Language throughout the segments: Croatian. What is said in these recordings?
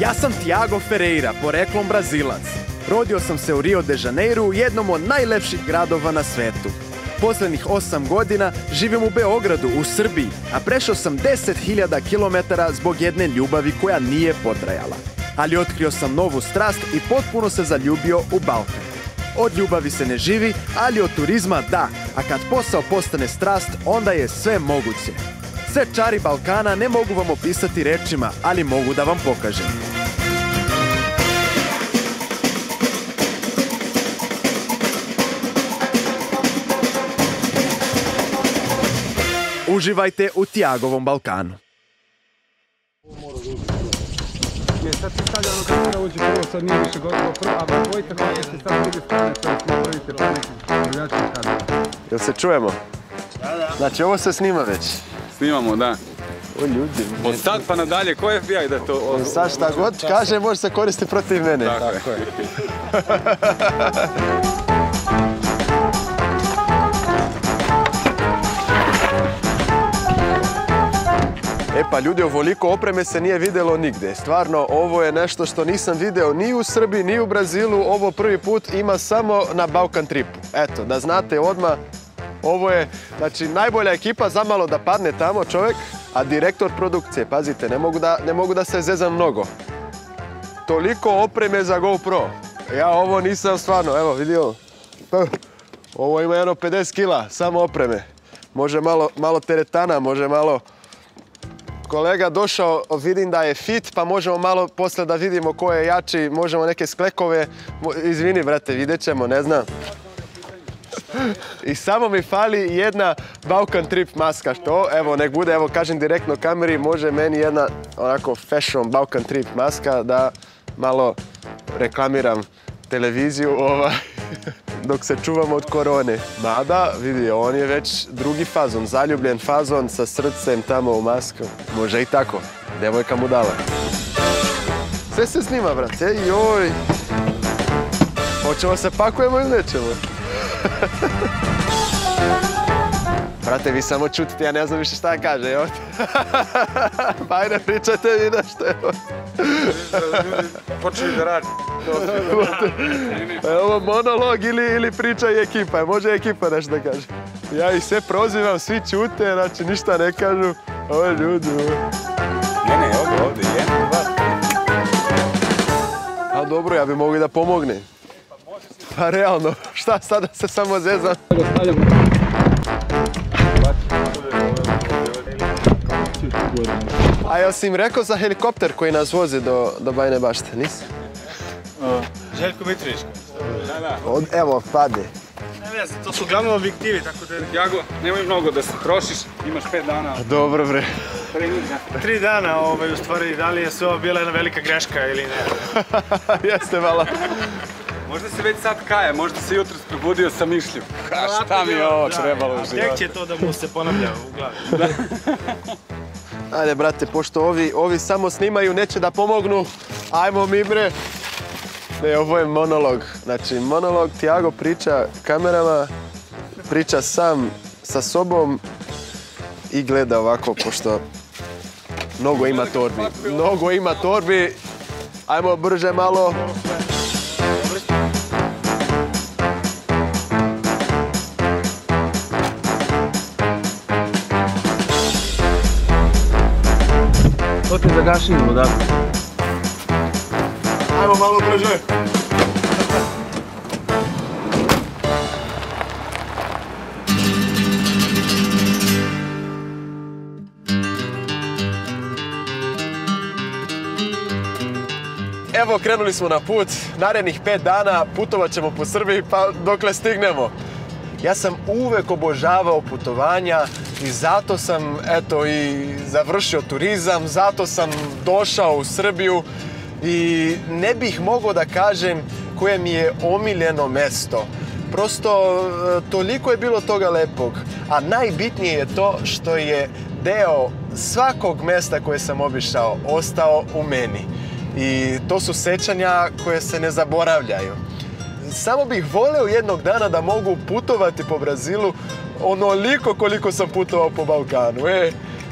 Ja sam Tiago Ferreira, poreklom Brazilac. Rodio sam se u Rio de Janeiru, jednom od najlepših gradova na svetu. Posljednjih 8 godina živim u Beogradu, u Srbiji, a prešao sam 10.000 km zbog jedne ljubavi koja nije potrajala. Ali otkrio sam novu strast i potpuno se zaljubio u Balkan. Od ljubavi se ne živi, ali od turizma da, a kad posao postane strast, onda je sve moguće. Sve čari Balkana ne mogu vam opisati rečima, ali mogu da vam pokažem. Uživajte u Tiagovom Balkanu. Sad se stavlja ono kako da uđe prvo, sad nije više gotovo prvo, a dvojite kako ste sad druge strane, sad napravite pa neki drugačiji kadar. Jel se čujemo? Da. Znači ovo se snima već. Snimamo, da. O ljudi. Od sad pa nadalje, ko je FBI da to... Sad šta god kaže može se koristiti protiv mene. Tako je. E pa ljudi, ovoliko opreme se nije vidjelo nigdje. Stvarno, ovo je nešto što nisam video ni u Srbiji, ni u Brazilu. Ovo prvi put ima samo na Balkan tripu. Eto, da znate odmah, ovo je, znači, najbolja ekipa, zamalo da padne tamo čovjek, a direktor produkcije, pazite, ne mogu da se zezam mnogo. Toliko opreme za GoPro. Ja ovo nisam stvarno, evo, vidio. Ovo ima jedno 50 kila, samo opreme. Može malo teretana, može malo... Kolega došao, vidim da je fit, pa možemo malo poslije da vidimo ko je jači, možemo neke sklekove. Izvini, brate, vidjet ćemo, ne znam. I samo mi fali jedna Balkan Trip maska, što, evo, nek bude, evo, kažem direktno kameri, može meni jedna, onako, fashion Balkan Trip maska da malo reklamiram televiziju, dok se čuvamo od korone. Mada, vidi, on je već drugi fazon, zaljubljen fazon sa srcem tamo u masku. Može i tako, devojka mu dala. Sve se snima, brate, joj. Hoćemo se pakujemo ili nećemo? Brate, vi samo čutite, ja ne znam više šta kaže, evo. Pa ajde, pričajte vi nešto, evo. Počeli da radi. Evo monolog ili priča i ekipa, može ekipa nešto da kaže. Ja ih sve prozivam, svi čute, znači ništa ne kažu. Ovo ljudi, Ne, ovdje, jedan, dva. A dobro, ja bi mogli da pomogne. Pa realno, šta sada se samo zezam? A jel si im rekao za helikopter koji nas vozi do Bajine Bašte, nisi? Željko Mitrović. Da. Evo, pade. Ne znam, to su uglavnom objektivi, tako da... Jago, nemoj mnogo da se trošiš, imaš 5 dana. Dobro, bre. 3 dana, u stvari, da li je sve ovo bila jedna velika greška ili ne? Jeste malo. Možda se već sad kaje, možda se jutro probudio sa mišlju. Šta mi je ovo trebalo u životu? Tek će to da mu se ponavlja u glavi. Ajde, brate, pošto ovi samo snimaju, neće da pomognu. Ajmo mi, bre. Ne, ovo je monolog. Znači, monolog, Tiago priča kamerama, priča sam sa sobom i gleda ovako, pošto mnogo ima torbi. Ajmo brže malo. To ti zagašimo, da. Ajmo malo brže. Evo, krenuli smo na put. Narednih 5 dana putovat ćemo po Srbiji, pa dokle stignemo. Ja sam uvek obožavao putovanja i zato sam, eto, i završio turizam, zato sam došao u Srbiju i ne bih mogao da kažem koje mi je omiljeno mesto. Prosto, toliko je bilo toga lepog, a najbitnije je to što je deo svakog mesta koje sam obišao ostao u meni. I to su sećanja koje se ne zaboravljaju. Samo bih voleo jednog dana da mogu putovati po Brazilu onoliko koliko sam putovao po Balkanu.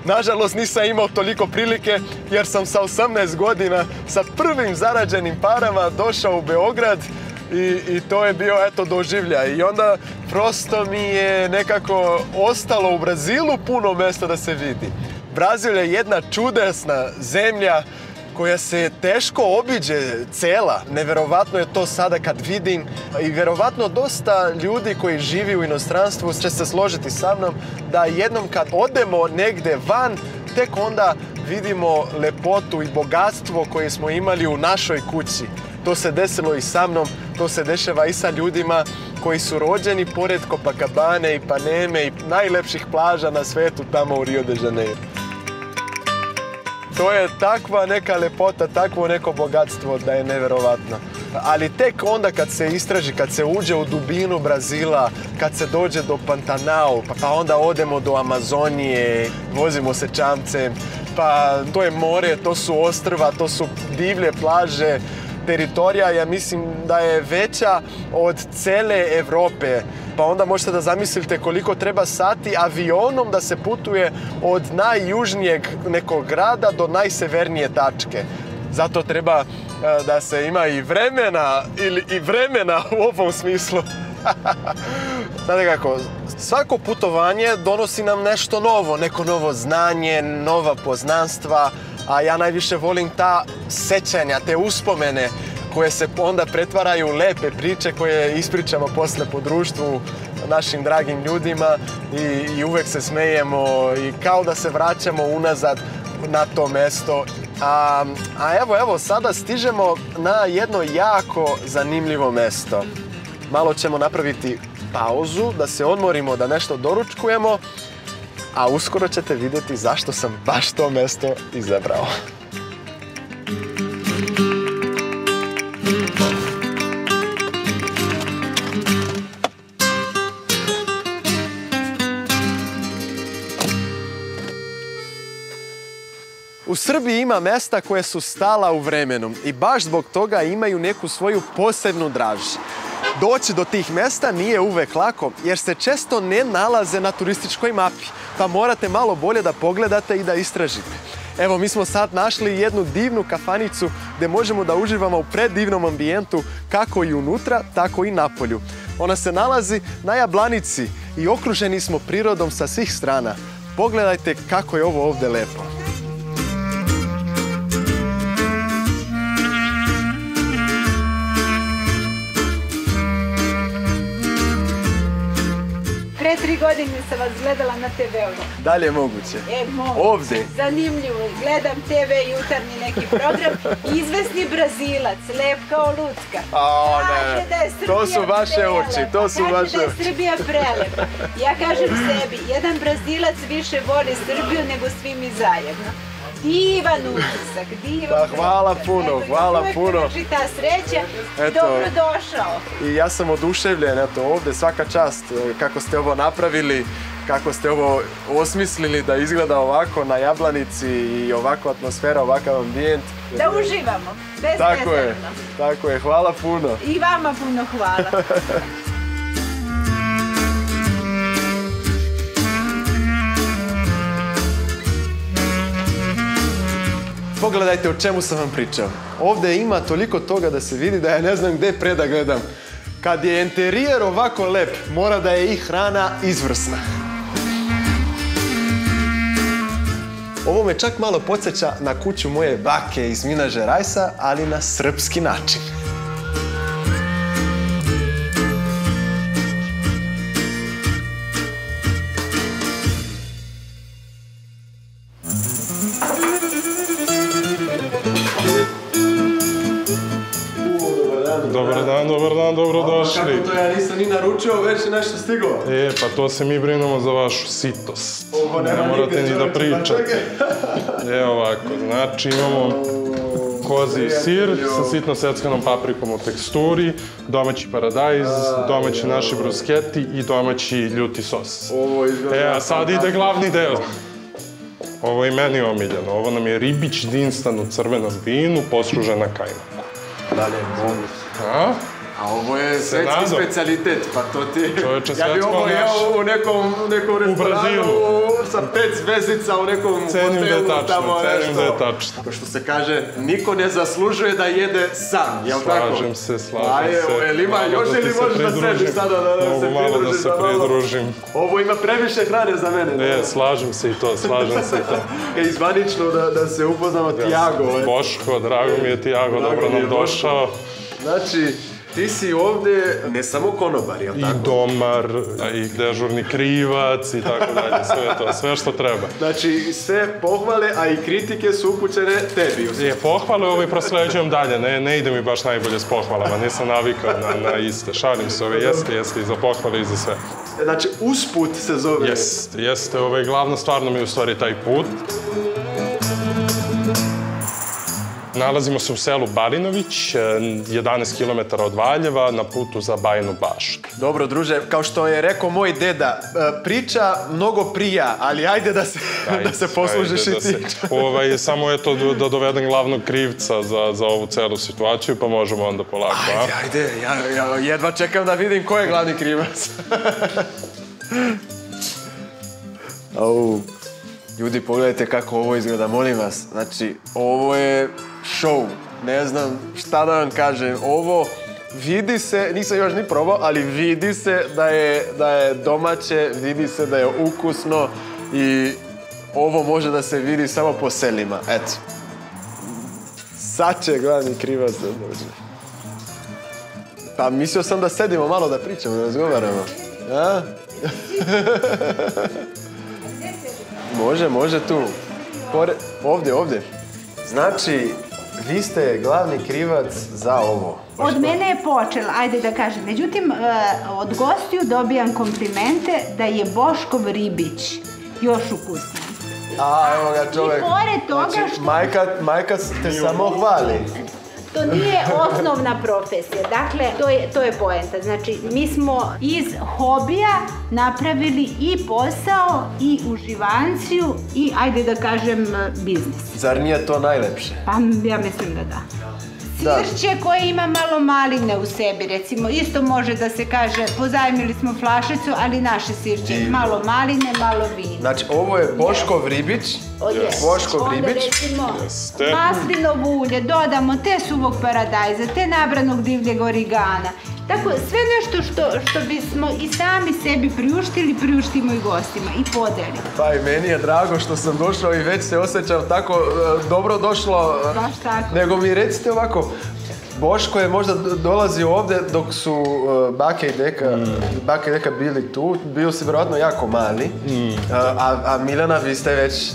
Nažalost nisam imao toliko prilike jer sam sa 18 godina sa prvim zarađenim parama došao u Beograd i to je bio eto doživljaj. I onda prosto mi je nekako ostalo u Brazilu puno mjesta da se vidi. Brazil je jedna čudesna zemlja koja se teško obiđe cela. Neverovatno je to sada kad vidim i verovatno dosta ljudi koji živi u inostranstvu će se složiti sa mnom da jednom kad odemo negde van, tek onda vidimo lepotu i bogatstvo koje smo imali u našoj kući. To se desilo i sa mnom, to se dešava i sa ljudima koji su rođeni pored Copacabane, Ipaneme i najlepših plaža na svetu tamo u Rio de Janeiro. To je takva neka lepota, takvo neko bogatstvo da je neverovatno. Ali tek onda kad se istraži, kad se uđe u dubinu Brazila, kad se dođe do Pantanal, pa onda odemo do Amazonije, vozimo se čamcem, pa to je more, to su ostrva, to su divlje plaže, teritorija, ja mislim da je veća od cele Evrope. Pa onda možete da zamislite koliko treba sati avionom da se putuje od najjužnijeg nekog grada do najsevernije tačke. Zato treba da se ima i vremena, i vremena u ovom smislu. Znate kako, svako putovanje donosi nam nešto novo, neko novo znanje, nova poznanstva, a ja najviše volim ta sećanja, te uspomene koje se onda pretvaraju u lepe priče koje ispričamo posle po društvu našim dragim ljudima i uvek se smejemo i kao da se vraćamo unazad na to mesto. A evo, sada stižemo na jedno jako zanimljivo mesto. Malo ćemo napraviti pauzu, da se odmorimo, da nešto doručkujemo, a uskoro ćete vidjeti zašto sam baš to mesto izabrao. U Srbiji ima mesta koje su stala u vremenu i baš zbog toga imaju neku svoju posebnu draž. Doći do tih mesta nije uvek lako jer se često ne nalaze na turističkoj mapi, pa morate malo bolje da pogledate i da istražite. Evo, mi smo sad našli jednu divnu kafanicu gdje možemo da uživamo u predivnom ambijentu kako i unutra, tako i napolju. Ona se nalazi na Jablanici i okruženi smo prirodom sa svih strana. Pogledajte kako je ovo ovdje lepo. Pre 3 godine sam vas gledala na TV-u. Da li je moguće? Ovdje? Zanimljivo. Gledam TV, jutarnji neki program. Izvesni Brazilac, lep kao Lucka. Kaže da je Srbija to su vaše oči, to su vaše oči. Kaže da je Srbija prelepa. Ja kažem sebi, jedan Brazilac više voli Srbiju nego svi mi zajedno. Divan utisak, divan. Hvala puno, hvala puno. Uvijek ta sreća, dobrodošao. I ja sam oduševljen, eto, ovdje svaka čast kako ste ovo napravili, kako ste ovo osmislili da izgleda ovako na Jablanici i ovako atmosfera, ovakav ambijent. Da uživamo, bez Tako je, hvala puno. I vama puno hvala. Pogledajte o čemu sam vam pričao. Ovdje ima toliko toga da se vidi da ja ne znam gdje pre da gledam. Kad je interijer ovako lep, mora da je i hrana izvrsna. Ovo me čak malo podsjeća na kuću moje bake iz Minas Geraisa, ali na srpski način. Dobar dan, dobrodošli. Kako to ja nisam ni naručio, već je nešto stiglo. Pa to se mi brinemo za vašu sitost. Ne morate ni da pričate. Ovako, znači imamo kozji sir sa sitno seckanom paprikom u teksturi, domaći paradajz, domaći naši brusketi i domaći ljuti sos. A sad ide glavni deo. Ovo je meni omiljeno. Ovo nam je ribić dinstan u crvenom vinu, poslužena kajma. Dalje, bonus. A ovo je svetski specijalitet, pa to ti... Čovječe, ja bi ovo jeo u nekom restoranu sa 5 zvezdica u nekom hotelu. Cenim da je tačno. Kao što se kaže, niko ne zaslužuje da jede sam, jel tako? Slažem se. Jel ima još ili možeš da sediš sada da se pridružiš? Mogu malo da se pridružim. Ovo ima previše hrane za mene. Slažem se i to. Izvanično da se upoznamo Tiago. Boško, drago mi je Tiago, dobro nam došao. Znači, ti si ovdje ne samo konobar, jel tako? I domar, i dežurni krivac i tako dalje, sve to, sve što treba. Znači, sve pohvale, a i kritike su upućene tebi. Pohvale i prosleđujem dalje, ne ide mi baš najbolje s pohvalama, nisam navikao na iste. Šalim se, jeste i za pohvale i za sve. Znači, usput se zove? Jeste, glavna stvar nam je u stvari taj put. Nalazimo se u selu Balinović, 11 km od Valjeva, na putu za Bajinu Baštu. Dobro, druže, kao što je rekao moj deda, priča mnogo prija, ali ajde da se poslužiš i ti. Samo eto da dovedem glavnog krivca za ovu celu situaciju, pa možemo onda polako. Ajde, ja jedva čekam da vidim ko je glavni krivac. Ljudi, pogledajte kako ovo izgleda, molim vas. Znači, ovo je show. Ne znam šta da vam kažem. Ovo vidi se, nisam još ni probao, ali vidi se da je domaće, vidi se da je ukusno i ovo može da se vidi samo po selima. Eto. Sad će glavni krivac da dođe. Pa mislio sam da sedimo malo da pričamo, da razgovaramo. Može tu. Ovdje. Znači, vi ste glavni krivac za ovo. Od mene je počelo, ajde da kažem. Međutim, od gostiju dobijam komplimente da je Boškov ribić još ukusniji. Evo ga čovjek. I pored toga što... Majka te samo hvali. To nije osnovna profesija, dakle, to je poenta. Znači, mi smo iz hobija napravili i posao, i uživanciju, i, ajde da kažem, biznis. Zar nije to najlepše? Pa, ja mislim da da. Sirće koje ima malo maline u sebi, recimo, isto može da se kaže, pozajmili smo flašicu, ali naše sirće, malo maline, malo vina. Znači, ovo je Boškov ribić. Boškov ribić. Onda recimo maslinovo ulje, dodamo te suvog paradajza, te nabranog divljeg origana. Tako, sve nešto što bismo i sami sebi priuštimo i gostima i podelimo. Pa i meni je drago što sam došao i već se osjećam tako dobro došlo. Baš tako. Nego mi recite ovako, Boško je možda dolazio ovdje dok su bake i deka bili tu, bio si vjerojatno jako mali, a Milena, vi ste već...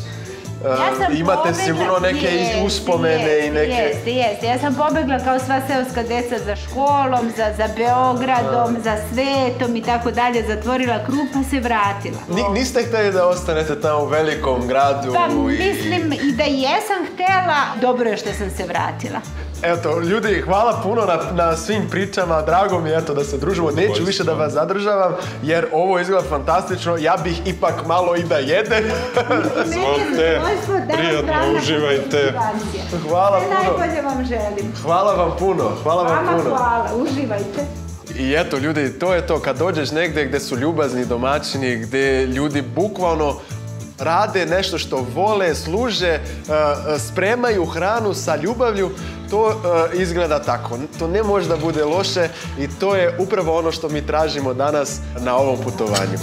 imate sigurno neke uspomene i neke... Jeste. Ja sam pobegla kao sva seoska deca za školom, za Beogradom, za svetom i tako dalje, zatvorila krug pa se vratila. Niste htjeli da ostanete tamo u velikom gradu? Pa mislim i da jesam htjela, dobro je što sam se vratila. Eto, ljudi, hvala puno na svim pričama, drago mi je da se družimo, neću više da vas zadržavam, jer ovo izgleda fantastično, ja bih ipak malo i da jedem. Izvolite, prijatno uživajte. Hvala puno. Najbolje vam želim. Hvala vam puno. Hvala, uživajte. I eto, ljudi, to je to, kad dođeš negdje gdje su ljubazni domaćini, gdje ljudi bukvalno rade nešto što vole, služe, spremaju hranu sa ljubavlju, to izgleda tako. To ne može da bude loše i to je upravo ono što mi tražimo danas na ovom putovanju.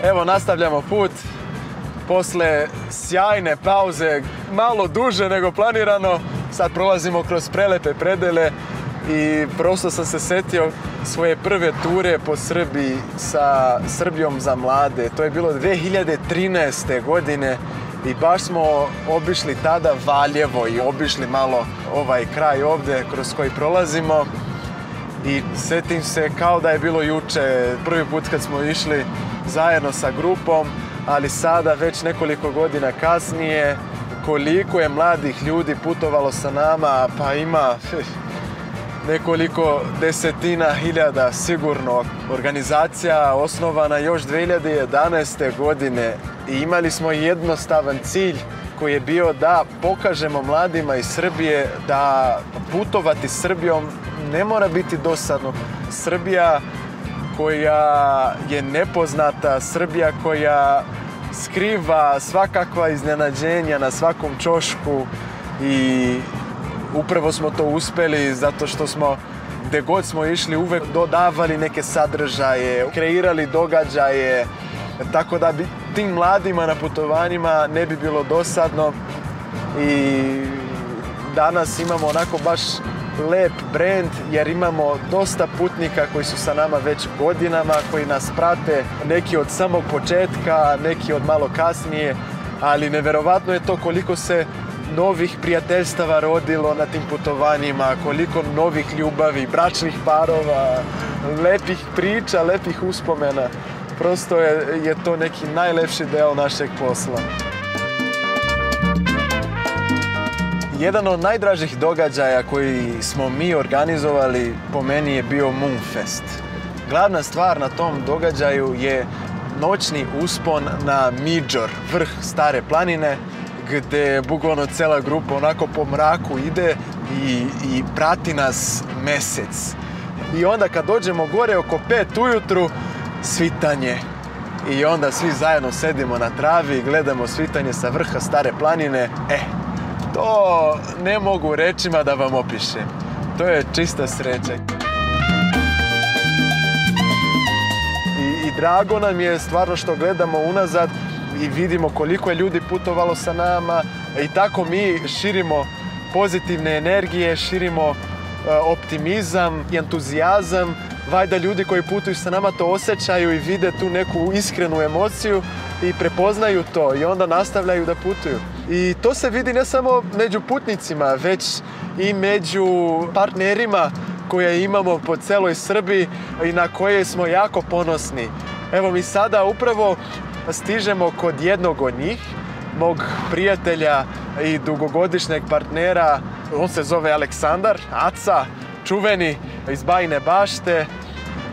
Evo, nastavljamo put. Posle sjajne pauze, malo duže nego planirano, sad prolazimo kroz prelepe predele i prosto sam se setio svoje prve ture po Srbiji sa Srbijom za mlade. To je bilo 2013. godine i baš smo obišli tada Valjevo i obišli malo ovaj kraj ovdje kroz koji prolazimo. I setim se kao da je bilo juče, prvi put kad smo išli zajedno sa grupom, ali sada već nekoliko godina kasnije, koliko je mladih ljudi putovalo sa nama, pa nekoliko desetina hiljada sigurno. Organizacija osnovana još 2011. godine i imali smo jednostavan cilj koji je bio da pokažemo mladima iz Srbije da putovati Srbijom ne mora biti dosadno. Srbija koja je nepoznata, Srbija koja skriva svakakva iznenađenja na svakom ćošku i upravo smo to uspjeli zato što smo gdje god smo išli uvijek dodavali neke sadržaje, kreirali događaje, tako da bi tim mladima na putovanjima ne bi bilo dosadno i danas imamo onako baš lep brand jer imamo dosta putnika koji su sa nama već godinama, koji nas prate, neki od samog početka, neki od malo kasnije, ali nevjerovatno je to koliko se novih prijateljstava rodilo na tim putovanjima, koliko novih ljubavi, bračnih parova, lepih priča, lepih uspomena. Prosto je to neki najlepši deo našeg posla. Jedan od najdražih događaja koji smo mi organizovali po meni je bio Moonfest. Glavna stvar na tom događaju je noćni uspon na Midžor, vrh Stare planine, gdje bukvalno cijela grupa onako po mraku ide i prati nas mjesec. I onda kad dođemo gore oko 5 ujutru, svitanje. I onda svi zajedno sedimo na travi i gledamo svitanje sa vrha Stare planine. To ne mogu rečima da vam opišem. To je čista sreća. I drago nam je stvarno što gledamo unazad i vidimo koliko je ljudi putovalo sa nama i tako mi širimo pozitivne energije, širimo optimizam i entuzijazam. Valjda ljudi koji putuju sa nama to osjećaju i vide tu neku iskrenu emociju i prepoznaju to i onda nastavljaju da putuju. I to se vidi ne samo među putnicima, već i među partnerima koje imamo po celoj Srbiji i na koje smo jako ponosni. Evo mi sada upravo stižemo kod jednog od njih, mog prijatelja i dugogodišnjeg partnera. On se zove Aleksandar, Aca, čuveni iz Bajine Bašte,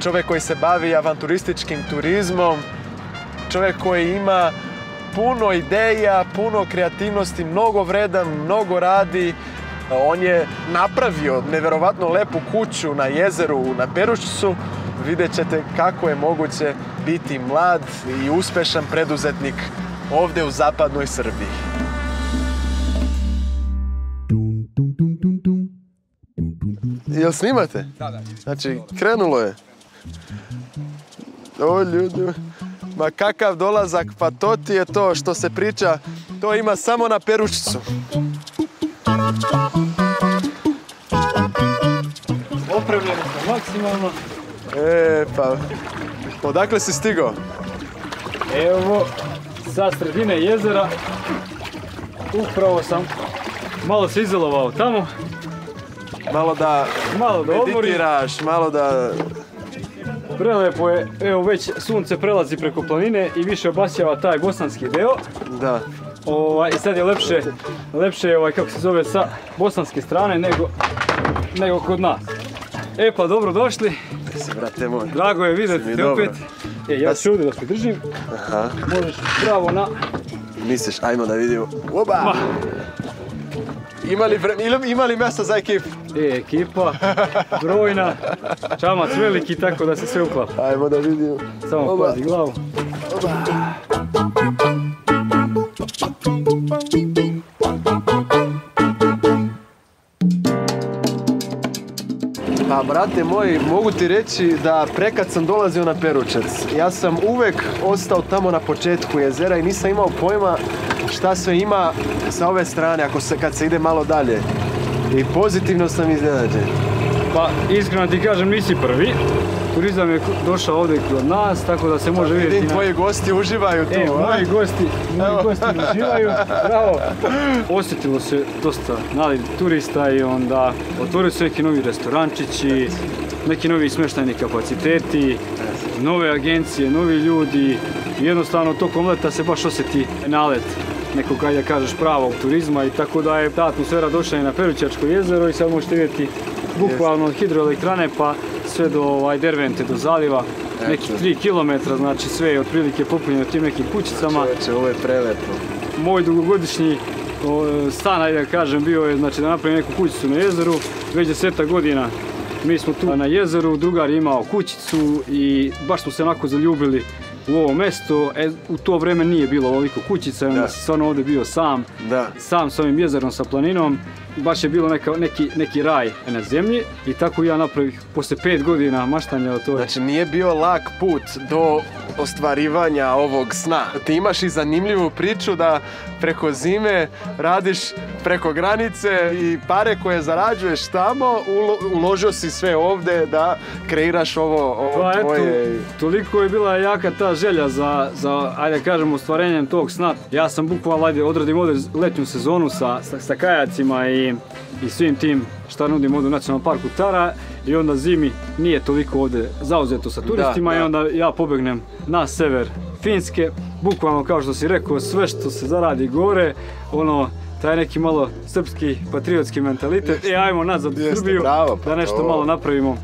čovjek koji se bavi avanturističkim turizmom, čovjek koji ima puno ideja, puno kreativnosti, mnogo vredan, mnogo radi. On je napravio nevjerovatno lepu kuću na jezeru na Perušcu. Vidjet ćete kako je moguće biti mlad i uspješan preduzetnik ovdje u zapadnoj Srbiji. Jel snimate? Da. Znači, krenulo je. O, ljudi. Ma kakav dolazak, pa to ti je to što se priča, to ima samo na Perušcu. Opremljeni smo maksimalno. Pa, odakle si stigao? Evo, sa sredine jezera. Upravo sam malo se izolovao tamo. Malo da meditiraš, malo da... Prelepo je, evo već sunce prelazi preko planine i više obasjava taj bosanski deo. Da. I sad je lepše kako se zove, sa bosanske strane nego kod nas. Pa dobro došli. Brate moj. Drago je vidjeti te opet. Ja ću ovdje da se držim. Aha. Možeš pravo na... Misliš, ajmo da vidimo. Oba! Ima li mjesta za ekipu? Ekipa, brojna, čamac veliki, tako da se sve uklapa. Ajmo da vidimo. Samo pazi glavu. Pa, brate moji, mogu ti reći da prekad sam dolazio na Peručac, ja sam uvek ostao tamo na početku jezera i nisam imao pojma šta sve ima sa ove strane kad se ide malo dalje. I pozitivno sam iznenađen. Pa, iskreno ti kažem, nisi prvi. Turizam je došao ovdje kod nas, tako da se može vidjeti... Vidim, tvoji gosti uživaju tu, moji gosti uživaju, bravo. Osjetilo se dosta naliv turista i onda otvorili su neki novi restorančići, neki novi smještajni kapaciteti, nove agencije, novi ljudi. Jednostavno, tokom leta se baš osjeti nalet nekog, kažeš, pravog turizma i tako da je ta atmosfera došla i na Perućačko jezero i sad možete vidjeti bukvalno od hidroelektrane pa sve do Dervente, do zaliva, nekih 3 km, znači sve je otprilike popunjeno tim nekim kućicama. Čovječe, ovo je prelepo. Moj dugogodišnji stan, ajde da kažem, bio je znači, da napravim neku kućicu na jezeru, već 10 godina. Mi smo tu na jezeru, drugar je imao kućicu i baš smo se onako zaljubili u ovo mesto. U to vreme nije bilo ovoliko kućica, onda si stvarno ovdje bio sam s ovim jezerom, sa planinom. Baš je bilo neki raj na zemlji i tako ja napravih posle 5 godina maštanja o toj. Znači nije bio lak put do ostvarivanja ovog sna. Ti imaš i zanimljivu priču da preko zime radiš preko granice i pare koje zarađuješ tamo uložio si sve ovdje da kreiraš ovo tvoje. Eto, toliko je bila jaka ta želja za ajde kažemo, ostvarenjem tog sna. Ja sam bukvalno odradim ovdje letnju sezonu sa kajacima i svim tim šta nudim ovdje u Nacionalnom parku Tara i onda zimi nije toliko ovdje zauzeto sa turistima i onda ja pobegnem na sever Finske, bukvalno kao što si rekao, sve što se zaradi gore, taj neki malo srpski patriotski mentalitet, ajmo nazad u Srbiju, da nešto malo napravimo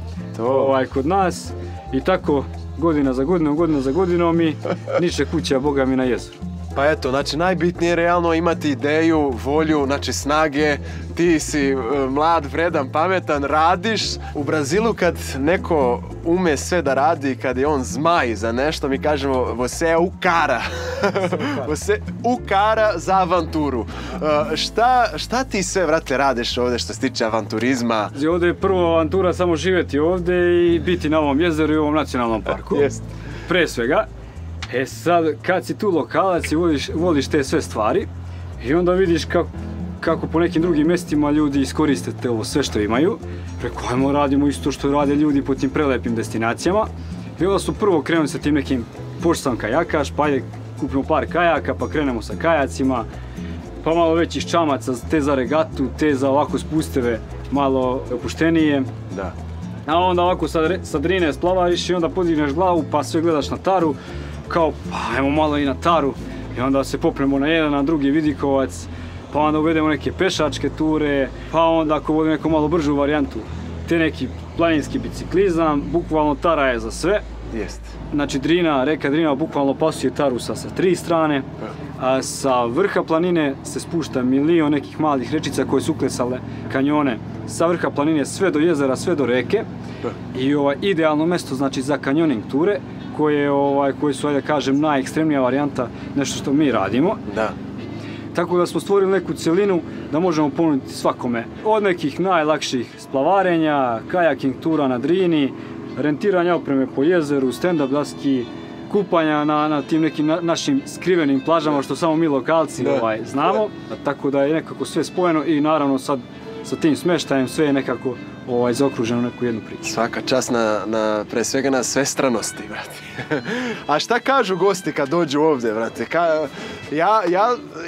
kod nas i tako godina za godinom i niče kuća, Boga mi na jezeru. Pa eto, znači najbitnije je realno imati ideju, volju, znači snage, ti si mlad, vredan, pametan, radiš. U Brazilu kad neko ume sve da radi, kad je on zmaj za nešto, mi kažemo você é o cara. Você u cara za avanturu. Šta ti sve, vrate, radiš ovdje što se tiče avanturizma? Ovdje je prvo avantura samo živjeti ovdje i biti na ovom jezeru i ovom nacionalnom parku. Pre svega. Sad, kad si tu lokalac i voliš te sve stvari i onda vidiš kako po nekim drugim mjestima ljudi iskoriste ovo sve što imaju, preko ajmo radimo isto što rade ljudi po tim prelepim destinacijama i onda su prvo krenuli sa tim nekim, pošto sam kajakaš, pa ajde kupimo par kajaka, pa krenemo sa kajacima, pa malo većih čamaca, te za regatu, te za ovako spusteve, malo opuštenije. A onda ovako sa drine splavariš i onda podigneš glavu pa sve gledaš na Taru, kao pa ajmo malo i na Taru i onda se popnemo na jedan, na drugi vidikovac, pa onda uvedemo neke pešačke ture, pa onda ako vodimo neku malo bržu varijantu, te neki planinski biciklizam, bukvalno Tara je za sve. Znači reka Drina bukvalno pasuje Taru sa 3 strane, a sa vrha planine se spušta milion nekih malih rečica koje su uklesale kanjone sa vrha planine sve do jezera, sve do reke i idealno mesto znači za kanjoning ture koje su, ajde kažem, najekstremnija varijanta, nešto što mi radimo. Tako da smo stvorili neku cjelinu da možemo ponuditi svakome. Od nekih najlakših splavarenja, kajaking tura na Drini, rentiranja opreme po jezeru, stand-up daski, kupanja na tim nekim našim skrivenim plažama što samo mi lokalci znamo. Tako da je nekako sve spojeno i naravno sad sa tim smještajem sve je nekako zaokruženo u neku jednu priču. Svaka čast pre svega na svestranosti, brate. A šta kažu gosti kad dođu ovdje, brate?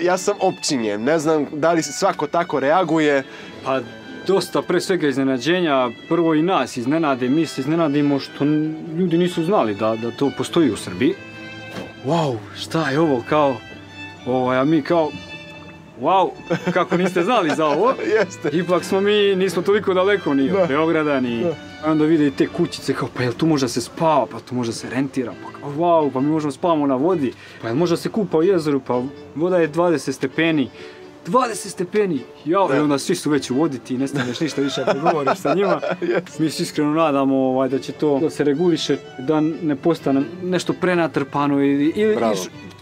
Ja sam općinjen, ne znam da li svako tako reaguje. Pa dosta pre svega iznenađenja, prvo i nas iznenade, mi se iznenadimo što ljudi nisu znali da to postoji u Srbiji. Wow, šta je ovo kao, a mi kao, wow, kako niste znali za ovo? Ipak nismo toliko daleko ni od Beograda, ni... Onda vide i te kućice kao, pa jel tu može se spava, pa tu može se rentira, pa wow, pa mi možemo spavamo na vodi, pa jel može se kupa u jezeru, pa voda je 20 stepeni. 20 stepeni! I onda svi su već u vodi, ti ne staneš ništa više ako govoriš sa njima. Mi se iskreno nadamo da će to da se reguliše, da ne postane nešto prenatrpano ili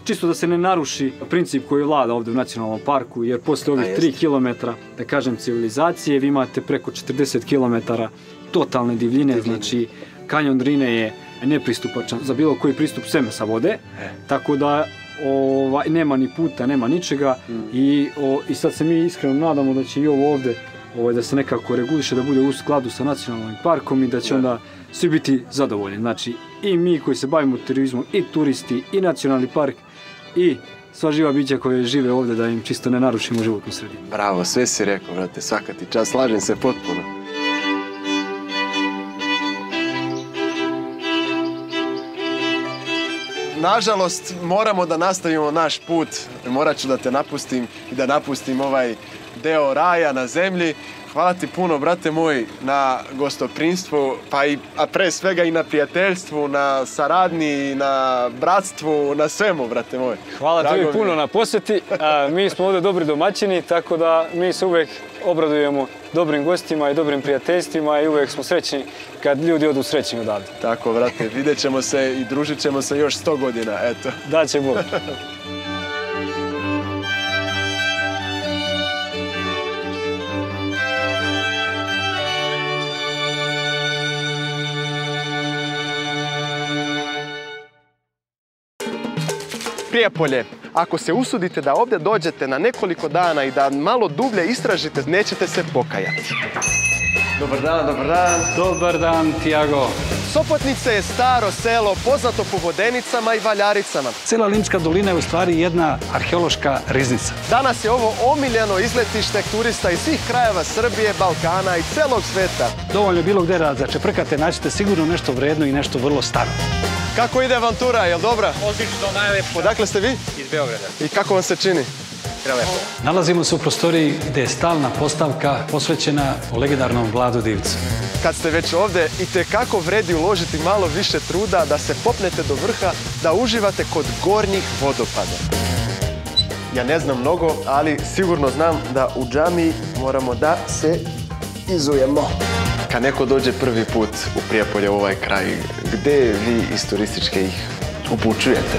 čisto da se ne naruši princip koji vlada ovdje u Nacionalnom parku, jer posle ovih 3 km, da kažem, civilizacije, vi imate preko 40 km totalne divljine, znači kanjon Drine je nepristupačan za bilo koji pristup sem sa vode, tako da nema ni puta, nema ničega i sad se mi iskreno nadamo da će i ovo ovdje da se nekako reguliše, da bude u skladu sa nacionalnim parkom i da će onda svi biti zadovoljni. Znači i mi koji se bavimo turizmom, i turisti, i nacionalni park, i sva živa bića koje žive ovdje, da im čisto ne narušimo životnu sredinu. Bravo, sve si rekao, brate, svaka ti čast, slažem se potpuno. Nažalost, moramo da nastavimo naš put, morat ću da te napustim i da napustim ovaj deo raja na zemlji. Hvala ti puno, brate moj, na gostoprimstvu, a pre svega i na prijateljstvu, na saradnji, na bratstvu, na svemu, brate moj. Hvala tebi puno na posjeti. Mi smo ovdje dobri domaćini, tako da mi se uvijek obradujemo dobrim gostima i dobrim prijateljstvima i uvijek smo srećni kad ljudi odu srećni odavde. Tako, brate, vidjet ćemo se i družit ćemo se još 100 godina, eto. Da će Bog. Prijepolje. Ako se usudite da ovdje dođete na nekoliko dana i da malo dublje istražite, nećete se pokajati. Dobar dan, dobar dan. Dobar dan, Tiago. Sopotnice je staro selo poznato po vodenicama i valjaricama. Cijela Limska dolina je u stvari jedna arheološka riznica. Danas je ovo omiljeno izletište turista iz svih krajeva Srbije, Balkana i celog sveta. Dovoljno je bilo gdje da začeprkate, naćete sigurno nešto vredno i nešto vrlo staro. Kako ide avantura, jel dobra? Odlično, najlepo. Odakle ste vi? Iz Beograda. I kako vam se čini? Prelepo. Nalazimo se u prostoriji gdje je stalna postavka posvećena o legendarnom Vladu Divcu. Kad ste već ovdje, itekako vredi uložiti malo više truda da se popnete do vrha, da uživate kod gornjih vodopada. Ja ne znam mnogo, ali sigurno znam da u džamiji moramo da se izujemo. Kad neko dođe prvi put u Prijepolje u ovaj kraj, gdje vi iz turističke ih upućujete?